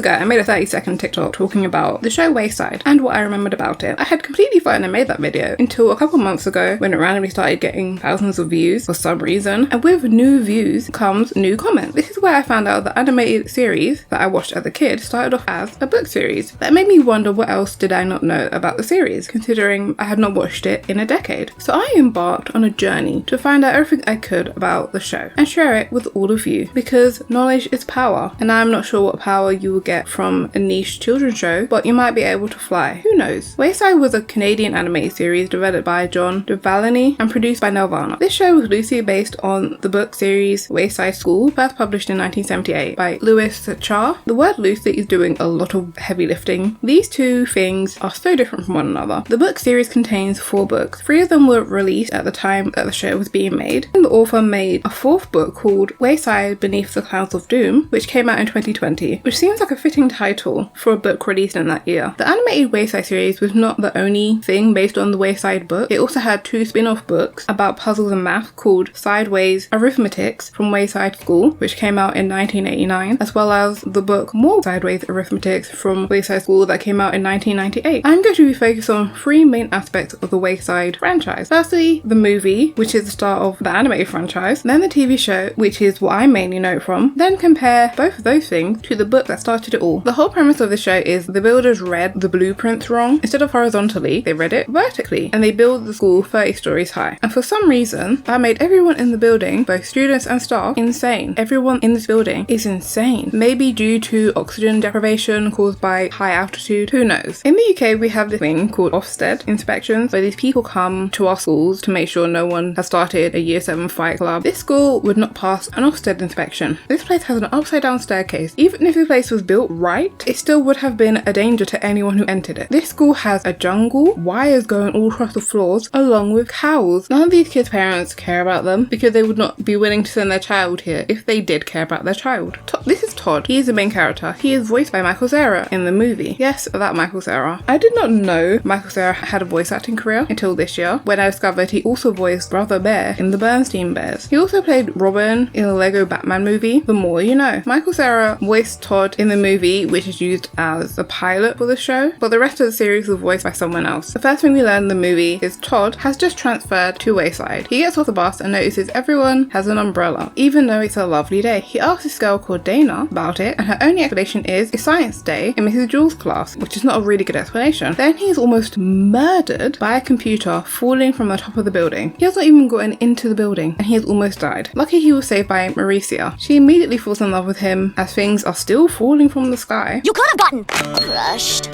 ago, I made a 30-second TikTok talking about the show Wayside and what I remembered about it. I had completely forgotten I made that video until a couple months ago when it randomly started getting thousands of views for some reason. And with new views comes new comments. This is where I found out the animated series that I watched as a kid started off as a book series. That made me wonder what else did I not know about the series, considering I had not watched it in a decade. So I embarked on a journey to find out everything I could about the show and share it with all of you, because knowledge is power, and I'm not sure what power you will get from a niche children's show, but you might be able to fly. Who knows? Wayside was a Canadian animated series developed by John DeValeny and produced by Nelvana. This show was loosely based on the book series Wayside School, first published in 1978 by Louis Sachar. The word loosely is doing a lot of heavy lifting. These two things are so different from one another. The book series contains 4 books. 3 of them were released at the time that the show was being made, and the author made a 4th book called Wayside Beneath the Clouds of Doom, which came out in 2020, which seems like a fitting title for a book released in that year. The animated Wayside series was not the only thing based on the Wayside book. It also had 2 spin-off books about puzzles and math called Sideways Arithmetics from Wayside School, which came out in 1989, as well as the book More Sideways Arithmetics from Wayside School that came out in 1998. I'm going to be focused on 3 main aspects of the Wayside franchise. Firstly, the movie, which is the start of the animated franchise, then the TV show, which is what I mainly know it from, then compare both of those things to the book that started it all. The whole premise of the show is the builders read the blueprints wrong. Instead of horizontally, they read it vertically, and they built the school 30 stories high. And for some reason, that made everyone in the building, both students and staff, insane. Everyone in this building is insane. Maybe due to oxygen deprivation caused by high altitude, who knows? In the UK, we have this thing called Ofsted inspections, where these people come to our schools to make sure no one has started a year 7 fight club. This school would not pass an Ofsted inspection. This place has an upside down staircase. Even if the place was built right, it still would have been a danger to anyone who entered it. This school has a jungle, wires going all across the floors, along with cows. None of these kids' parents care about them because they would not be willing to send their child here if they did care about their child. This is Todd. He is the main character. He is voiced by Michael Cera in the movie. Yes, that Michael Cera. I did not know Michael Cera had a voice acting career until this year, when I discovered he also voiced Brother Bear in the Bernstein Bears. He also played Robin in the Lego Batman movie, The More You Know. Michael Cera voiced Todd in the movie, which is used as the pilot for the show, but the rest of the series was voiced by someone else. The first thing we learn in the movie is Todd has just transferred to Wayside. He gets off the bus and notices everyone has an umbrella, even though it's a lovely day. He asks this girl called Dana about it, and her only explanation is it's Science Day in Mrs. Jules' class, which is not a really good explanation. Then he is almost murdered by a computer falling from the top of the building. He has not even gotten into the building, and he has almost died. Lucky he was saved by Maricia. She immediately falls in love with him as things are still falling from the sky. You could have gotten crushed.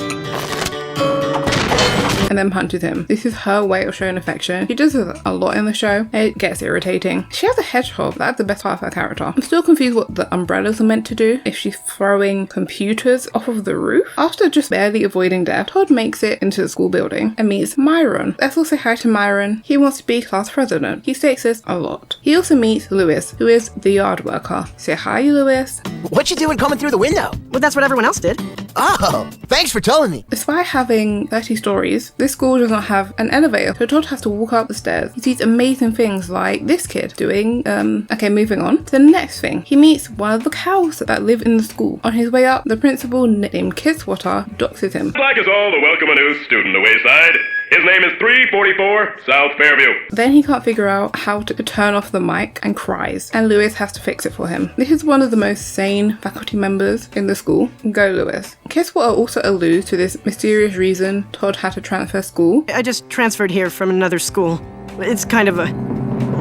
And then punches him. This is her way of showing affection. She does this a lot in the show. It gets irritating. She has a hedgehog. That's the best part of her character. I'm still confused what the umbrellas are meant to do. If she's throwing computers off of the roof. After just barely avoiding death, Todd makes it into the school building and meets Myron. Let's all say hi to Myron. He wants to be class president. He states this a lot. He also meets Lewis, who is the yard worker. Say hi, Lewis. What you doing coming through the window? Well, that's what everyone else did. Oh, thanks for telling me. Despite having 30 stories, this school does not have an elevator, so Todd has to walk up the stairs. He sees amazing things like this kid doing, okay, moving on to the next thing. He meets one of the cows that live in the school. On his way up, the principal, named Kid Swatter, doxes him. I'd like us all to welcome a new student to Wayside. His name is 344 South Fairview. Then he can't figure out how to turn off the mic and cries, and Lewis has to fix it for him. This is one of the most sane faculty members in the school. Go Lewis. Kid Swatter also alludes to this mysterious reason Todd had to transfer school. I just transferred here from another school. It's kind of a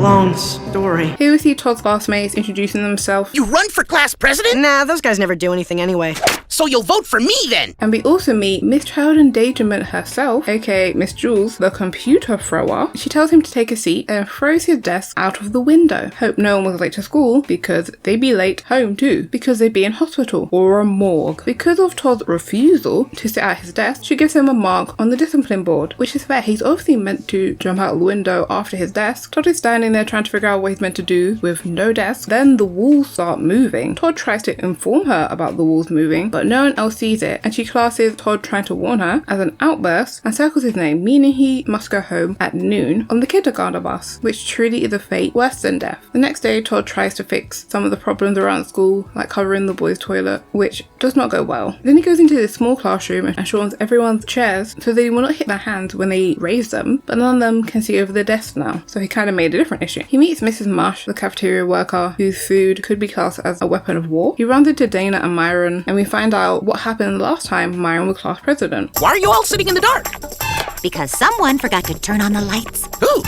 long story. Here we see Todd's classmates introducing themselves. You run for class president? Nah, those guys never do anything anyway. So you'll vote for me then? And we also meet Miss Child Endangerment herself, aka Miss Jules, the computer thrower. She tells him to take a seat and throws his desk out of the window. Hope no one was late to school, because they'd be late home too, because they'd be in hospital or a morgue. Because of Todd's refusal to sit at his desk, she gives him a mark on the discipline board, which is fair. He's obviously meant to jump out the window after his desk. Todd is standing there trying to figure out what he's meant to do with no desk. Then the walls start moving. Todd tries to inform her about the walls moving, but no one else sees it, and she classes Todd trying to warn her as an outburst and circles his name, meaning he must go home at noon on the kindergarten bus, which truly is a fate worse than death. The next day, Todd tries to fix some of the problems around school, like covering the boys' toilet, which does not go well. Then he goes into this small classroom and shortens everyone's chairs so they will not hit their hands when they raise them, but none of them can see over the desk now, so he kind of made a different issue. He meets Mrs. Mush, the cafeteria worker, whose food could be classed as a weapon of war. He runs into Dana and Myron, and we find out what happened last time Myron was class president. Why are you all sitting in the dark? Because someone forgot to turn on the lights. Who?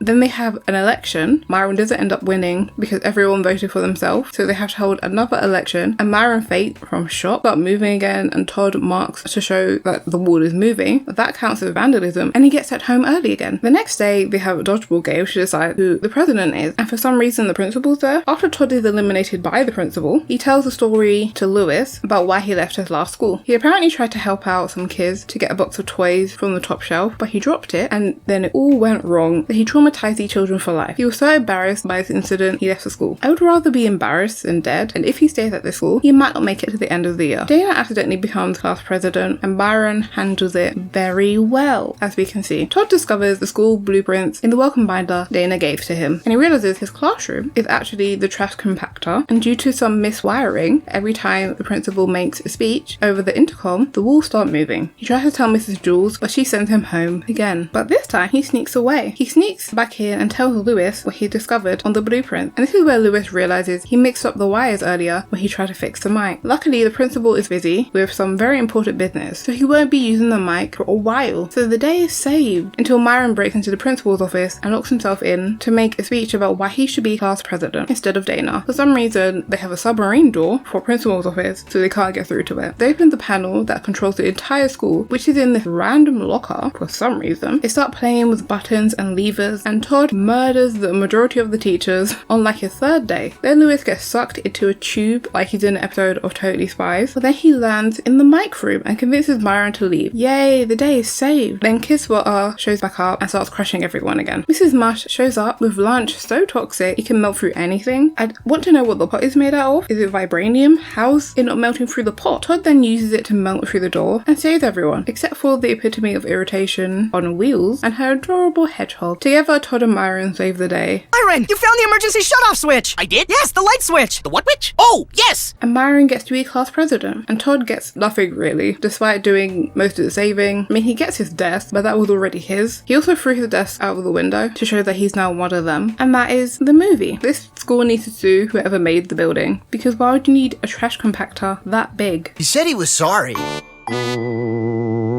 Then they have an election. Myron doesn't end up winning because everyone voted for themselves, so they have to hold another election, and Myron Fate from shop start moving again, and Todd marks to show that the wall is moving. That counts as vandalism, and he gets sent home early again. The next day, they have a dodgeball game to decide who the president is, and for some reason the principal's there. After Todd is eliminated by the principal, he tells a story to Lewis about why he left his last school. He apparently tried to help out some kids to get a box of toys from the top shelf, but he dropped it, and then it all went wrong. He traumatized the children for life. He was so embarrassed by this incident, he left the school. I would rather be embarrassed than dead, and if he stays at this school, he might not make it to the end of the year. Dana accidentally becomes class president, and Byron handles it very well, as we can see. Todd discovers the school blueprints in the welcome binder Dana gave to him, and he realizes his classroom is actually the trash compactor, and due to some miswiring, every time the principal makes a speech over the intercom, the walls start moving. He tries to tell Mrs. Jules, but she sends him home again. But this time, he sneaks away. He sneaks back in and tells Lewis what he discovered on the blueprint, and this is where Lewis realizes he mixed up the wires earlier when he tried to fix the mic. Luckily, the principal is busy with some very important business, so he won't be using the mic for a while, so the day is saved until Myron breaks into the principal's office and locks himself in to make a speech about why he should be class president instead of Dana. For some reason, they have a submarine door for principal's office, so they can't get through to it. They open the panel that controls the entire school, which is in this random locker for some reason. They start playing with buttons and levers, and Todd murders the majority of the teachers on like his third day. Then Lewis gets sucked into a tube like he's in an episode of Totally Spies, but then he lands in the mic room and convinces Myron to leave. Yay, the day is saved. Then Kiswater shows back up and starts crushing everyone again. Mrs. Mush shows up with lunch so toxic it can melt through anything. I want to know what the pot is made out of. Is it vibranium? How's it not melting through the pot? Todd then uses it to melt through the door and saves everyone, except for the epitome of irritation on wheels and her adorable hedgehog. Together, Todd and Myron save the day. Myron, you found the emergency shutoff switch! I did? Yes, the light switch! The what witch? Oh, yes! And Myron gets to be class president, and Todd gets nothing really, despite doing most of the saving. I mean, he gets his desk, but that was already his. He also threw his desk out of the window to show that he's now one of them, and that is the movie. This school needs to sue whoever made the building, because why would you need a trash compactor that big? He said he was sorry.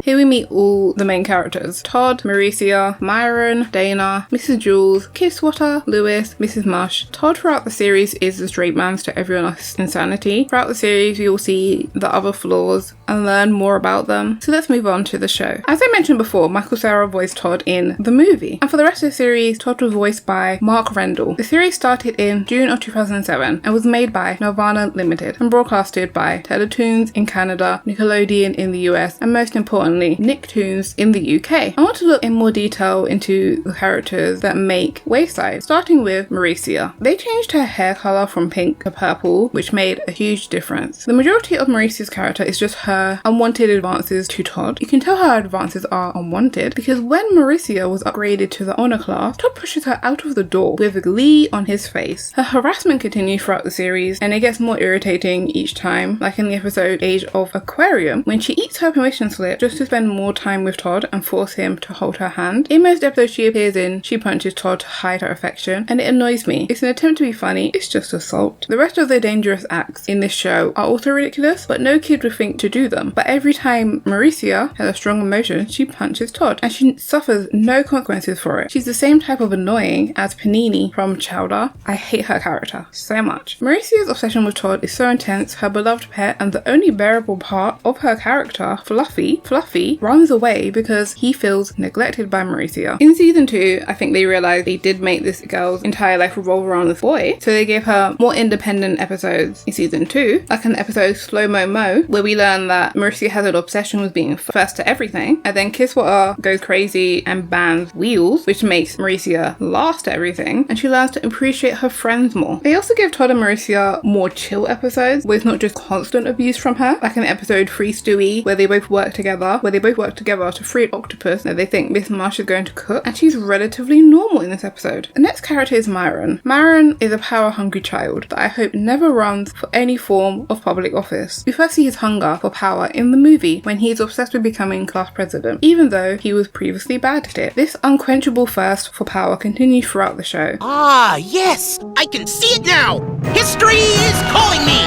Here we meet all the main characters: Todd, Mauricia, Myron, Dana, Mrs. Jules, Kiswater, Lewis, Mrs. Mush. Todd throughout the series is the straight man to everyone else's insanity. Throughout the series you'll see the other flaws and learn more about them. So let's move on to the show. As I mentioned before, Michael Cera voiced Todd in the movie, and for the rest of the series Todd was voiced by Mark Rendell. The series started in June of 2007 and was made by Nelvana Limited and broadcasted by Teletoons in Canada, Nickelodeon in the US, and most importantly Nicktoons in the UK. I want to look in more detail into the characters that make Wayside, starting with Mauricia. They changed her hair colour from pink to purple, which made a huge difference. The majority of Mauricia's character is just her unwanted advances to Todd. You can tell her advances are unwanted because when Mauricia was upgraded to the honor class, Todd pushes her out of the door with glee on his face. Her harassment continues throughout the series, and it gets more irritating each time, like in the episode Age of Aquarium, when she eats her permission slip just to spend more time with Todd and force him to hold her hand. In most episodes she appears in, she punches Todd to hide her affection, and it annoys me. It's an attempt to be funny, it's just assault. The rest of the dangerous acts in this show are also ridiculous, but no kid would think to do them. But every time Mauricia has a strong emotion, she punches Todd, and she suffers no consequences for it. She's the same type of annoying as Panini from Chowder. I hate her character so much. Mauricia's obsession with Todd is so intense, her beloved pet, and the only bearable part of her character, Fluffy Buffy, runs away because he feels neglected by Mauricia. In season 2, I think they realized they did make this girl's entire life revolve around this boy, so they gave her more independent episodes in season 2, like an episode Slow Mo Mo, where we learn that Mauricia has an obsession with being first to everything, and then Kisswater goes crazy and bans wheels, which makes Mauricia last to everything, and she learns to appreciate her friends more. They also give Todd and Mauricia more chill episodes, where it's not just constant abuse from her, like in episode Free Stewie, where they both work together to free an octopus that they think Miss Marsh is going to cook, and she's relatively normal in this episode. The next character is Myron. Myron is a power-hungry child that I hope never runs for any form of public office. We first see his hunger for power in the movie when he is obsessed with becoming class president, even though he was previously bad at it. This unquenchable thirst for power continues throughout the show. Ah, yes! I can see it now! History is calling me!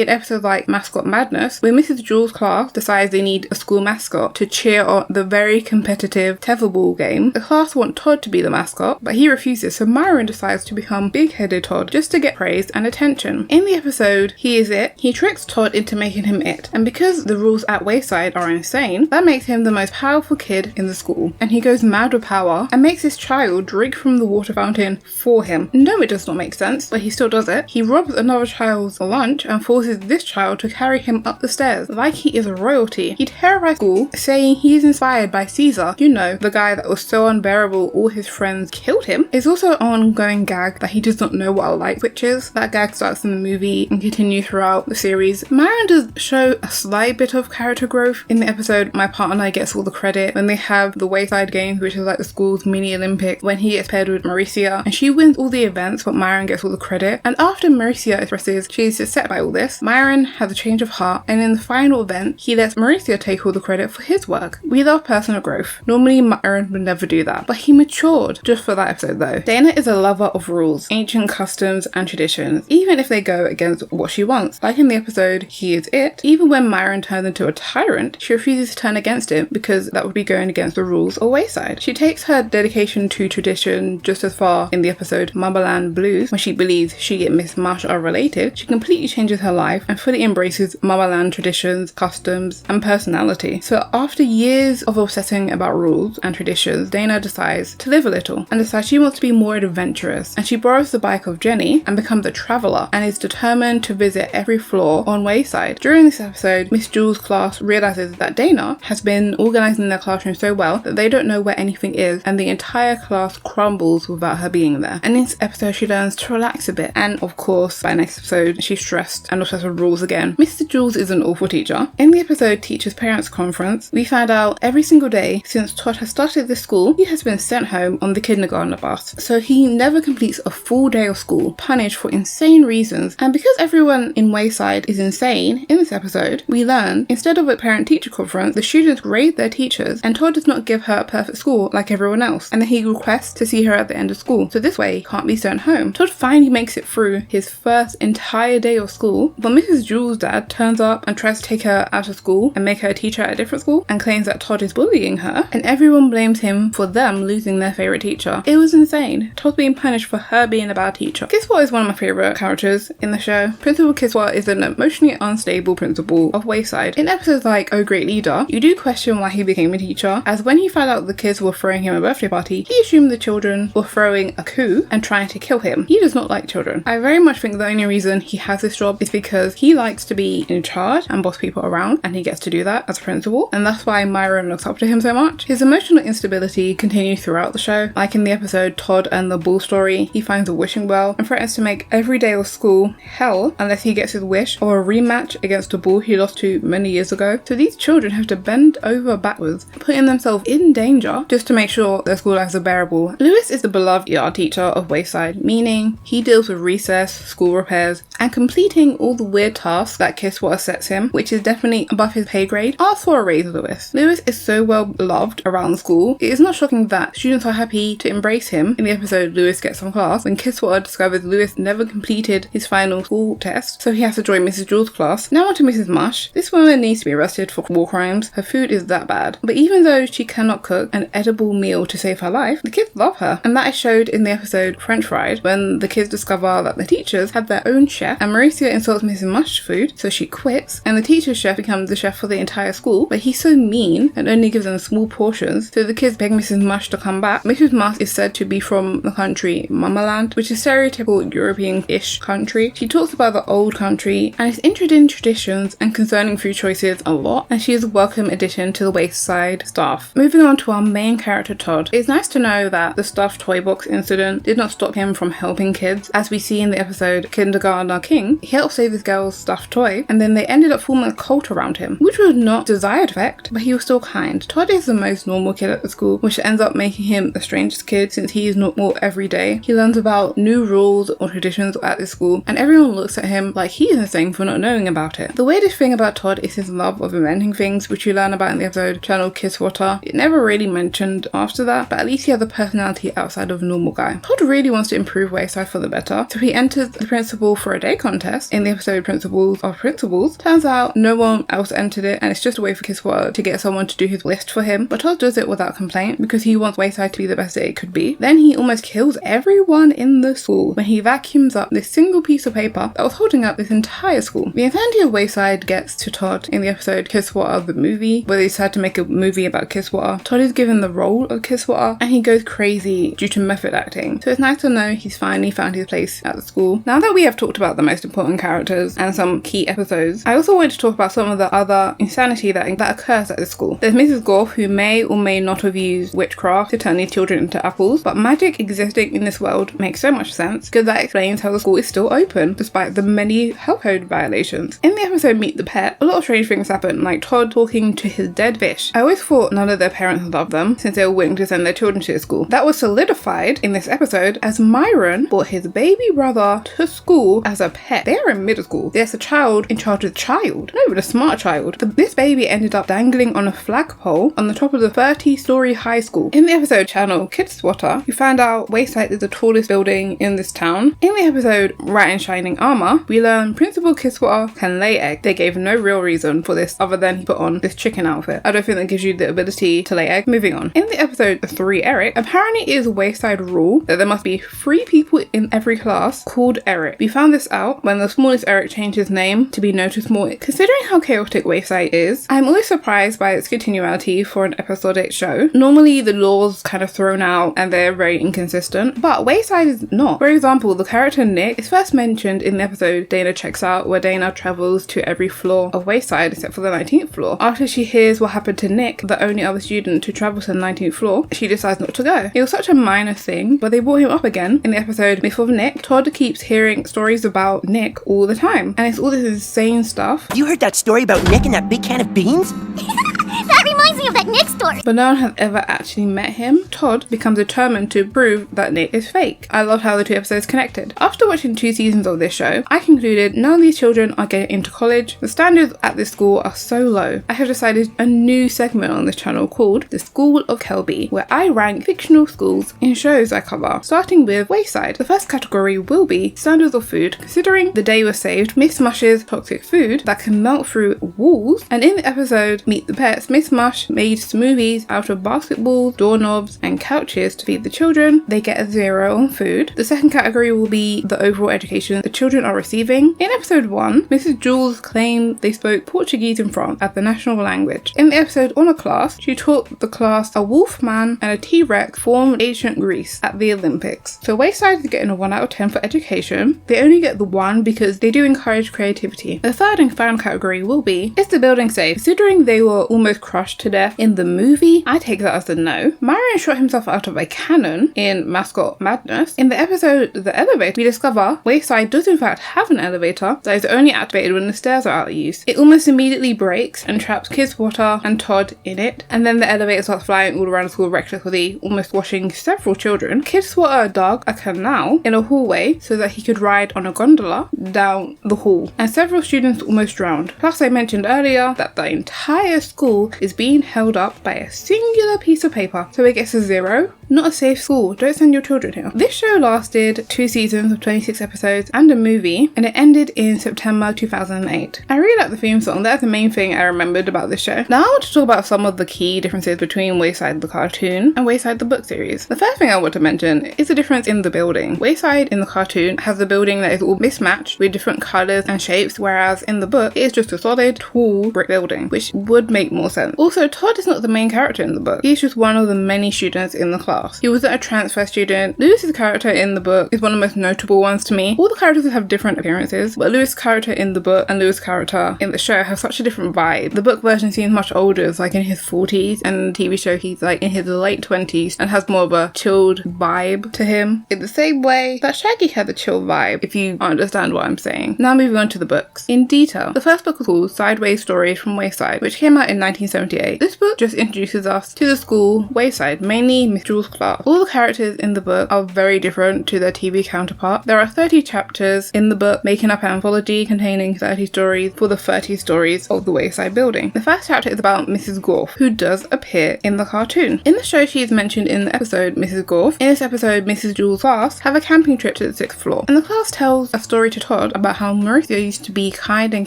In episodes like Mascot Madness, where Mrs. Jewell's class decides they need a school mascot to cheer on the very competitive tetherball game, the class want Todd to be the mascot, but he refuses, so Myron decides to become big-headed Todd just to get praise and attention. In the episode He Is It, he tricks Todd into making him it, and because the rules at Wayside are insane, that makes him the most powerful kid in the school, and he goes mad with power and makes his child drink from the water fountain for him. No, it does not make sense, but he still does it. He robs another child's lunch and forces this child to carry him up the stairs like he is royalty. He terrorized school, saying he is inspired by Caesar, you know, the guy that was so unbearable all his friends killed him. It's also an ongoing gag that he does not know what a light switch is. That gag starts in the movie and continues throughout the series. Myron does show a slight bit of character growth in the episode My Partner Gets All the Credit, when they have the Wayside Games, which is like the school's mini Olympics, when he gets paired with Mauricia and she wins all the events but Myron gets all the credit. And after Mauricia expresses she's upset by all this, Myron has a change of heart, and in the final event, he lets Mauricia take all the credit for his work. We love personal growth. Normally, Myron would never do that, but he matured just for that episode though. Dana is a lover of rules, ancient customs, and traditions, even if they go against what she wants. Like in the episode He Is It, even when Myron turns into a tyrant, she refuses to turn against him because that would be going against the rules of Wayside. She takes her dedication to tradition just as far in the episode Mamaland Blues, when she believes she and Miss Marsh are related. She completely changes her life and fully embraces Mamaland traditions, customs, and personality. So after years of obsessing about rules and traditions, Dana decides to live a little and decides she wants to be more adventurous, and she borrows the bike of Jenny and becomes a traveller and is determined to visit every floor on Wayside. During this episode, Miss Jewell's class realizes that Dana has been organising their classroom so well that they don't know where anything is, and the entire class crumbles without her being there. And in this episode, she learns to relax a bit, and of course, by next episode, she's stressed and obsessed with rules again. Mr. Jules is an awful teacher. In the episode Teachers Parents Conference, we found out every single day since Todd has started this school, he has been sent home on the kindergarten bus. So he never completes a full day of school, punished for insane reasons. And because everyone in Wayside is insane, in this episode, we learn instead of a parent-teacher conference, the students grade their teachers, and Todd does not give her a perfect score like everyone else. And then he requests to see her at the end of school. So this way, he can't be sent home. Todd finally makes it through his first entire day of school, but Mrs. Jewell's dad turns up and tries to take her out of school and make her a teacher at a different school, and claims that Todd is bullying her, and everyone blames him for them losing their favourite teacher. It was insane. Todd's being punished for her being a bad teacher. Kisswater is one of my favourite characters in the show. Principal Kisswater is an emotionally unstable principal of Wayside. In episodes like Oh Great Leader, you do question why he became a teacher, as when he found out the kids were throwing him a birthday party, he assumed the children were throwing a coup and trying to kill him. He does not like children. I very much think the only reason he has this job is because he likes to be in charge and boss people around, and he gets to do that as a principal, and that's why Myron looks up to him so much. His emotional instability continues throughout the show. Like in the episode Todd and the Bull Story, he finds a wishing well and threatens to make every day of school hell unless he gets his wish or a rematch against a bull he lost to many years ago. So these children have to bend over backwards, putting themselves in danger just to make sure their school lives are bearable. Lewis is the beloved ER teacher of Wayside, meaning he deals with recess, school repairs, and completing all the weird tasks that Kisswater sets him, which is definitely above his pay grade. Ask for a raise, Lewis. Lewis is so well loved around the school. It is not shocking that students are happy to embrace him. In the episode Lewis Gets Some Class, when Kisswater discovers Lewis never completed his final school test, so he has to join Mrs. Jewell's class. Now on to Mrs. Mush. This woman needs to be arrested for war crimes. Her food is that bad. But even though she cannot cook an edible meal to save her life, the kids love her. And that is showed in the episode French Fried, when the kids discover that the teachers have their own chef, and Mauricia insults Mrs. Mush's food, so she quits, and the teacher's chef becomes the chef for the entire school, but he's so mean and only gives them small portions, so the kids beg Mrs. Mush to come back. Mrs. Mush is said to be from the country Mamaland, which is stereotypical European-ish country. She talks about the old country and is interested in traditions and concerning food choices a lot, and she is a welcome addition to the Wayside staff. Moving on to our main character, Todd. It's nice to know that the stuffed toy box incident did not stop him from helping kids. As we see in the episode Kindergartner King, he helped save this girl's stuffed toy, and then they ended up forming a cult around him, which was not desired effect, but he was still kind. Todd is the most normal kid at the school, which ends up making him the strangest kid since he is normal every day. He learns about new rules or traditions at this school, and everyone looks at him like he is insane for not knowing about it. The weirdest thing about Todd is his love of inventing things, which you learn about in the episode Channel Kiss Water. It never really mentioned after that, but at least he has a personality outside of normal guy. Todd really wants to improve Wayside for the better, so he enters the principal for a day contest in the episode Principals of Principals. Turns out no one else entered it, and it's just a way for Kiss Water to get someone to do his list for him, but Todd does it without complaint because he wants Wayside to be the best that it could be. Then he almost kills everyone in the school when he vacuums up this single piece of paper that was holding up this entire school. The insanity of Wayside gets to Todd in the episode Kiss Water the movie, where they decided to make a movie about Kiss Water. Todd is given the role of Kiss Water and he goes crazy due to method acting, so it's nice to know he's finally found his place at the school. Now that we have talked about the most important characters and some key episodes, I also want to talk about some of the other insanity that occurs at the school. There's Mrs. Gorf, who may or may not have used witchcraft to turn these children into apples, but magic existing in this world makes so much sense because that explains how the school is still open despite the many health code violations. In the episode Meet the Pet, a lot of strange things happen, like Todd talking to his dead fish. I always thought none of their parents loved them since they were willing to send their children to the school. That was solidified in this episode as Myron brought his baby brother to school as a pet. They are in middle school. There's a child in charge of the child, not even a smart child. This baby ended up dangling on a flagpole on the top of the 30-story high school. In the episode Channel Kids Water, we found out Wayside is the tallest building in this town. In the episode Rat in Shining Armor, we learn Principal Kisswater can lay eggs. They gave no real reason for this other than he put on this chicken outfit. I don't think that gives you the ability to lay eggs. Moving on. In the episode 3 Eric, apparently it is Wayside rule that there must be 3 people in every class called Eric. We found this out when the smallest Eric changed his name to be noticed more. Considering how chaotic Wayside is, I'm always surprised by its continuity for an episodic show. Normally the laws kind of thrown out and they're very inconsistent, but Wayside is not. For example, the character Nick is first mentioned in the episode Dana Checks Out, where Dana travels to every floor of Wayside except for the 19th floor. After she hears what happened to Nick, the only other student to travel to the 19th floor, she decides not to go. It was such a minor thing, but they brought him up again in the episode Myth of Nick. Todd keeps hearing stories about Nick all the time, and it's all this insane stuff. You heard that story about Nick and that big can of beans? That reminds me of that Nick story. But no one has ever actually met him. Todd becomes determined to prove that Nick is fake. I love how the 2 episodes connected. After watching 2 seasons of this show, I concluded none of these children are getting into college. The standards at this school are so low. I have decided a new segment on this channel called The School of Kelby, where I rank fictional schools in shows I cover, starting with Wayside. The first category will be standards of food, considering the day was saved, Miss Mush's toxic food that can melt through walls, and in the episode Meet the Pets, Miss Mush made smoothies out of basketballs, doorknobs, and couches to feed the children. They get a 0 on food. The second category will be the overall education the children are receiving. In episode 1, Mrs. Jules claimed they spoke Portuguese in France as the national language. In the episode On a Class, she taught the class a wolf man and a T-Rex formed ancient Greece at the Olympics. So Wayside is getting a 1 out of 10 for education. They only get the 1 because they do encourage creativity. The third and final category will be, is the building safe? Considering they were almost crushed to death in the movie, I take that as a no. Myron shot himself out of a cannon in Mascot Madness. In the episode The Elevator, we discover Wayside does in fact have an elevator that is only activated when the stairs are out of use. It almost immediately breaks and traps Kisswater and Todd in it, and then the elevator starts flying all around the school recklessly, almost washing several children. Kisswater dug a canal in a hallway so that he could ride on a gondola down the hall, and several students almost drowned. Plus, I mentioned earlier that the entire school is being held up by a singular piece of paper, so it gets a 0. Not a safe school, don't send your children here. This show lasted 2 seasons of 26 episodes and a movie, and it ended in September 2008. I really like the theme song, that's the main thing I remembered about this show. Now I want to talk about some of the key differences between Wayside the cartoon and Wayside the book series. The first thing I want to mention is the difference in the building. Wayside in the cartoon has a building that is all mismatched with different colours and shapes, whereas in the book it is just a solid, tall brick building, which would make more sense. Also, Todd is not the main character in the book. He's just one of the many students in the class. He wasn't a transfer student. Lewis's character in the book is one of the most notable ones to me. All the characters have different appearances, but Lewis's character in the book and Lewis's character in the show have such a different vibe. The book version seems much older, it's like in his 40s, and the TV show he's like in his late 20s and has more of a chilled vibe to him. In the same way that Shaggy had a chill vibe, if you understand what I'm saying. Now moving on to the books. In detail, the first book was called Sideways Stories from Wayside, which came out in 1978. This book just introduces us to the school Wayside, mainly Miss Jules' class. All the characters in the book are very different to their TV counterpart. There are 30 chapters in the book, making up an anthology containing 30 stories for the 30 stories of the Wayside building. The first chapter is about Mrs. Gorf, who does appear in the cartoon. In the show, she is mentioned in the episode Mrs. Gorf. In this episode, Mrs. Jules' class have a camping trip to the 6th floor, and the class tells a story to Todd about how Mauricio used to be kind and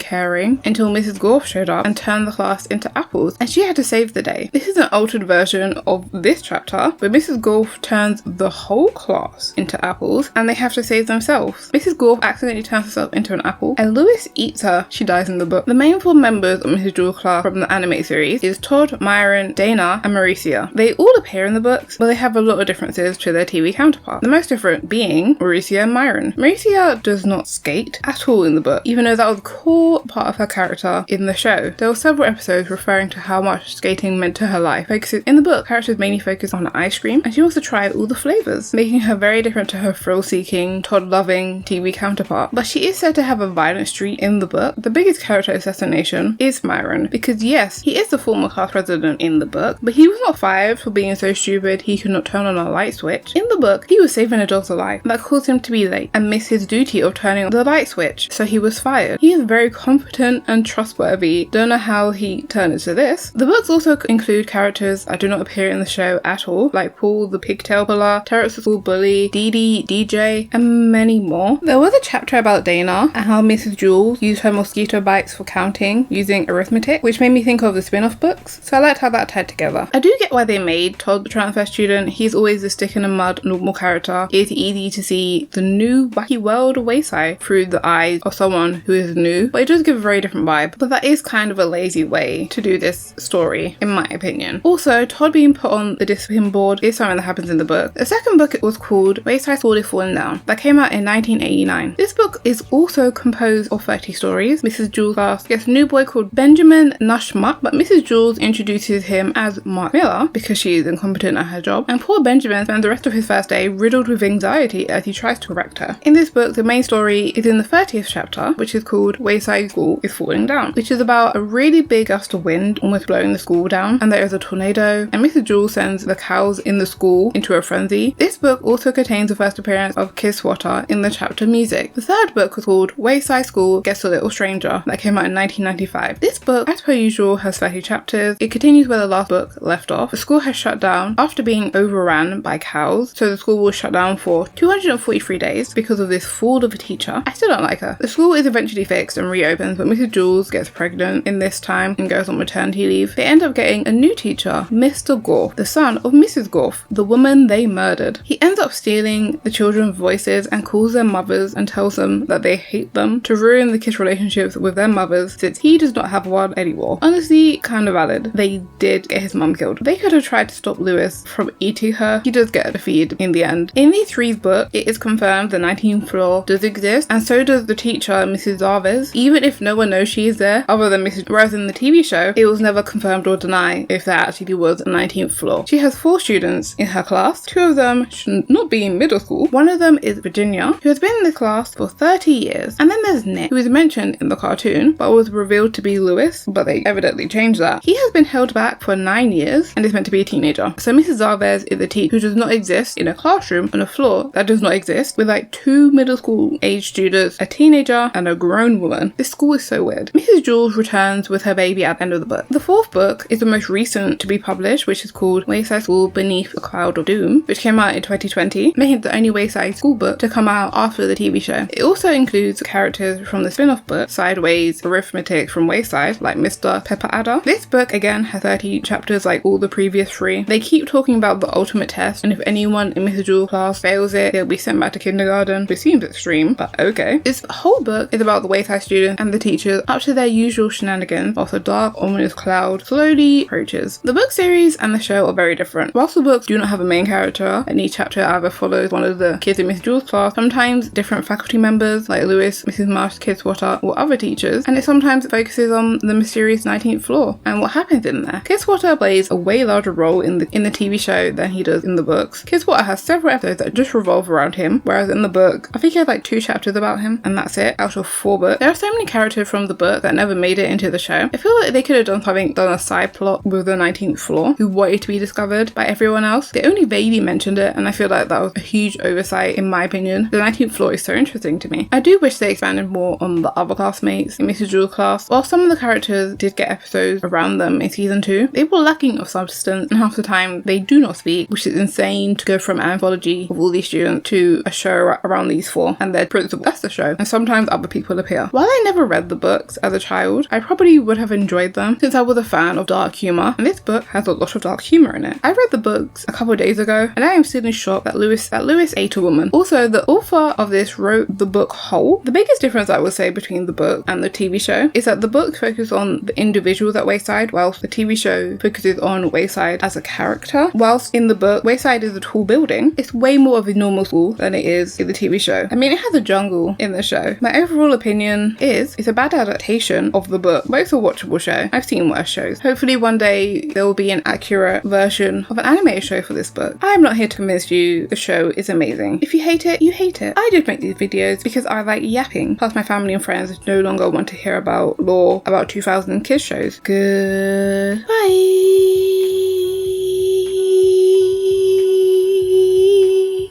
caring until Mrs. Gorf showed up and turned the class into apples, and she had to save the day. This is an altered version of this chapter, where Mrs. Gorf turns the whole class into apples, and they have to save themselves. Mrs. Gorf accidentally turns herself into an apple, and Lewis eats her. She dies in the book. The main 4 members of Mrs. Jules' class from the anime series is Todd, Myron, Dana, and Mauricio. They all appear in the books, but they have a lot of differences to their TV counterpart. The most different being Mauricio and Myron. Mauricio does not skate at all in the book, even though that was a core part of her character in the show. There were several episodes referring to how much skating meant to her life. In the book, characters mainly focus on ice cream, and she wants to try all the flavours, making her very different to her thrill-seeking, Todd-loving TV counterpart. But she is said to have a violent streak in the book. The biggest character assassination is Myron, because yes, he is the former class president in the book, but he was not fired for being so stupid he could not turn on a light switch. In the book, he was saving a dog's life that caused him to be late and miss his duty of turning on the light switch, so he was fired. He is very competent and trustworthy. Don't know how he turned into this. The books also include characters that do not appear in the show at all, like Paul the pigtail puller, Terrence the school bully, Dee Dee, DJ, and many more. There was a chapter about Dana and how Mrs. Jules used her mosquito bites for counting using arithmetic, which made me think of the spin-off books, so I liked how that tied together. I do get why they made Todd the transfer student. He's always the stick in the mud normal character. It's easy to see the new wacky world of Wayside through the eyes of someone who is new, but it does give a very different vibe. But that is kind of a lazy way to do this story, in my opinion. Also, Todd being put on the discipline board is something that happens in the book. The second book was called Wayside School is Falling Down, that came out in 1989. This book is also composed of 30 stories. Mrs. Jules' class gets a new boy called Benjamin Nushmutt, but Mrs. Jules introduces him as Mark Miller because she is incompetent at her job, and poor Benjamin spends the rest of his first day riddled with anxiety as he tries to correct her. In this book, the main story is in the 30th chapter, which is called Wayside School is Falling Down, which is about a really big gust of wind almost blowing the school down, and there is a tornado, and Mrs. Jules sends the cows in the school into a frenzy. This book also contains the first appearance of Kiswatter in the chapter Music. The third book was called Wayside School Gets a Little Stranger, that came out in 1995. This book, as per usual, has 30 chapters. It continues where the last book left off. The school has shut down after being overrun by cows, so the school was shut down for 243 days because of this fool of a teacher. I still don't like her. The school is eventually fixed and reopens, but Mrs. Jules gets pregnant in this time and goes on maternity leave. They end up getting a new teacher, Mr. Gorf, the son of Mrs. Gorf, the woman they murdered. He ends up stealing the children's voices and calls their mothers and tells them that they hate them to ruin the kids' relationships with their mothers since he does not have one anymore. Honestly, kind of valid. They did get his mum killed. They could have tried to stop Lewis from eating her. He does get defeated in the end. In the 3rd book, it is confirmed the 19th floor does exist, and so does the teacher, Mrs. Zarvez, even if no one knows she is there other than Mrs. Whereas in the TV show, it was never confirmed or denied if there actually was a 19th floor. She has 4 students in her class. 2 of them should not be in middle school. One of them is Virginia, who has been in the class for 30 years. And then there's Nick, who is mentioned in the cartoon, but was revealed to be Lewis, but they evidently changed that. He has been held back for 9 years and is meant to be a teenager. So Mrs. Zarvez is a teacher who does not exist in a classroom on a floor that does not exist, with like 2 middle school age students, a teenager, and a grown woman. This school is so weird. Mrs. Jules returns with her baby at the end of the book. The 4th book is the most recent to be published, which is called Wayside School Beneath Beneath a Cloud of Doom, which came out in 2020, making it the only Wayside School book to come out after the TV show. It also includes characters from the spin-off book, Sideways Arithmetic from Wayside, like Mr. Pepper Adder. This book, again, has 30 chapters like all the previous 3. They keep talking about the ultimate test, and if anyone in Mrs. Jewel's class fails it, they'll be sent back to kindergarten, which seems extreme, but okay. This whole book is about the Wayside students and the teachers up to their usual shenanigans, whilst a dark, ominous cloud slowly approaches. The book series and the show are very different. Whilst the books do not have a main character, and each chapter either follows one of the kids in Mrs. Jewel's class, sometimes different faculty members like Lewis, Mrs. Marsh, Kid Swatter, or other teachers, and it sometimes focuses on the mysterious 19th floor and what happens in there. Kid Swatter plays a way larger role in the TV show than he does in the books. Kid Swatter has several episodes that just revolve around him, whereas in the book, I think he has like 2 chapters about him, and that's it, out of 4 books. There are so many characters from the book that never made it into the show. I feel like they could have done a side plot with the 19th floor, who wanted to be discovered by everyone else. They only vaguely mentioned it, and I feel like that was a huge oversight in my opinion. The 19th floor is so interesting to me. I do wish they expanded more on the other classmates in Mrs. Jewel's class. While some of the characters did get episodes around them in season 2, they were lacking of substance, and half the time they do not speak, which is insane to go from an anthology of all these students to a show around these 4 and their principal. That's the show, and sometimes other people appear. While I never read the books as a child, I probably would have enjoyed them since I was a fan of dark humour, and this book has a lot of dark humour in it. I read the books a couple of days ago, and I am still in shock that Lewis ate a woman. Also, the author of this wrote the book whole. The biggest difference I would say between the book and the TV show is that the book focuses on the individuals at Wayside, whilst the TV show focuses on Wayside as a character. Whilst in the book, Wayside is a tall building, it's way more of a normal school than it is in the TV show. I mean, it has a jungle in the show. My overall opinion is it's a bad adaptation of the book, but it's a watchable show. I've seen worse shows. Hopefully one day there will be an accurate version of an animated show for this book. I am not here to convince you the show is amazing. If you hate it, you hate it. I just make these videos because I like yapping. Plus my family and friends no longer want to hear about lore about 2000 kids shows. Goodbye.